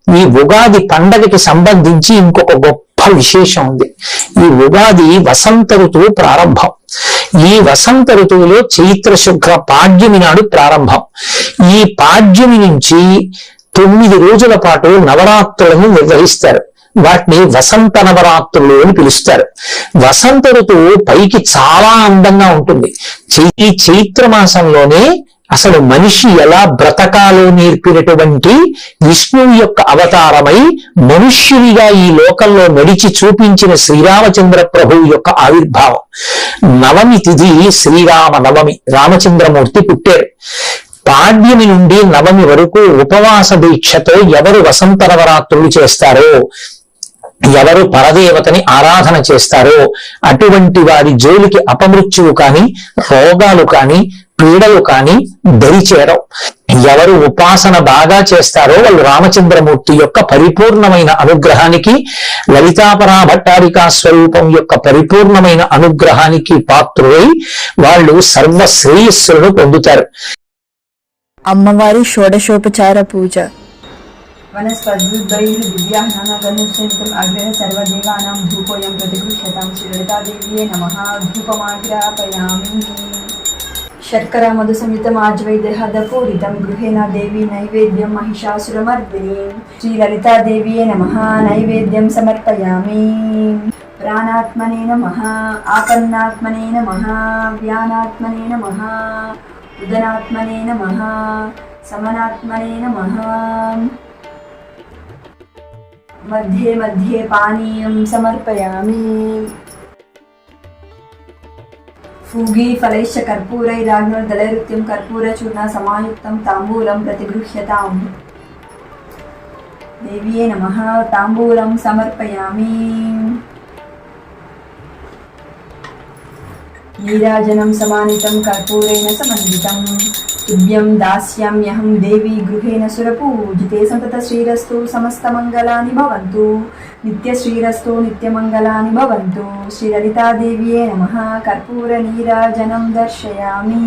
ఈ ఉగాది పండగకి సంబంధించి ఇంకొక గొప్ప విశేషం ఉంది. ఈ ఉగాది వసంత ఋతువు ప్రారంభం. ఈ వసంత ఋతువులో చైత్ర శుక్ల పాడ్యమి నాడు ప్రారంభం. ఈ పాడ్యమి నుంచి 9 రోజుల పాటు నవరాత్రులను నిర్వహిస్తారు. వాటిని వసంత నవరాత్రులు అని పిలుస్తారు. వసంత ఋతువు పైకి చాలా అందంగా ఉంటుంది. ఈ చైత్ర మాసంలోనే అసలు మనిషి ఎలా బ్రతకాలో నేర్పినటువంటి విష్ణువు యొక్క అవతారమై మనుష్యుడిగా ఈ లోకంలో నడిచి చూపించిన శ్రీరామచంద్ర ప్రభువు యొక్క ఆవిర్భావం. నవమి తిథి శ్రీరామ నవమి, రామచంద్రమూర్తి పుట్టారు. పాడ్యమి నుండి నవమి వరకు ఉపవాస దీక్షతో ఎవరు వసంత నవరాత్రులు చేస్తారో, ఎవరు పరదేవతని ఆరాధన చేస్తారో అటువంటి వారి జోలికి అపమృత్యువు కాని, రోగాలు కాని, పీడలు కాని దరిచేరవు. ఎవరు ఉపాసన బాగా చేస్తారో వాళ్ళు రామచంద్రమూర్తి యొక్క పరిపూర్ణమైన అనుగ్రహానికి, లలితాపరా భట్టారికా స్వరూపం యొక్క పరిపూర్ణమైన అనుగ్రహానికి పాత్రులై వాళ్ళు సర్వ శ్రేయస్సులను పొందుతారు. అమ్మవారి షోడశోపచార పూజ. వనస్పద్భుద్భైః దివ్యాహ్నానాగనుసంతం అగ్రేణ సర్వదేవానాం ధూపోయం ప్రతిగృహ్యతాం. శ్రీలలితాదేవ్యే నమః. ధూపమాగ్రాపయామి. శర్కరా మధు సంయుతం ఆజ్వైదహదపూరితం గృహేణ దేవి నైవేద్యం మహిషాసురమర్దిని. శ్రీలలితాదేవ్యే నమః. నైవేద్యం సమర్పయామి. ప్రాణాత్మనే నమః. ఆపన్నాత్మనే నమః. వ్యానాత్మనే నమః. ఉదనాత్మనే నమః. సమనాత్మనే నమః. మధ్యే మధ్యే పానీయం సమర్పయామి. ఫూగీ ఫలైశ్చ కర్పూరైరాగ్నోర్దళైరుత్యం కర్పూరచూర్ణ సమాయుక్తం తాంబూలం ప్రతిగృహ్యతాం. దేవ్యే నమః. తాంబూలం సమర్పయామి. నీరాజనం సమానితం కర్పూరేణ సమన్వితం. తుభ్యం దాస్యామ్యహం దేవి గృహేణ సురపూజితే. సంతత శ్రీరస్తు సమస్తమంగళాని భవంతు. నిత్య శ్రీరస్తు నిత్యమంగళాని భవంతు. శ్రీలలితాదేవ్యే నమః. కర్పూర నీరాజనం దర్శయామి.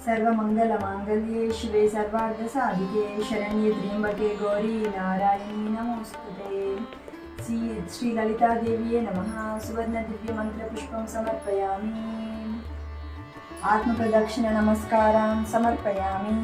సర్వమంగళమాంగళ్యే శివే సర్వార్థసాధికే శరణ్యే త్ర్యంబకే గౌరీ నారాయణీ నమోస్తుతే. శ్రీలలితాదేవ్యే నమః. సువర్ణ దివ్య మంత్ర పుష్పం సమర్పయామి. ఆత్మ ప్రదక్షిణ నమస్కారం సమర్పయామి.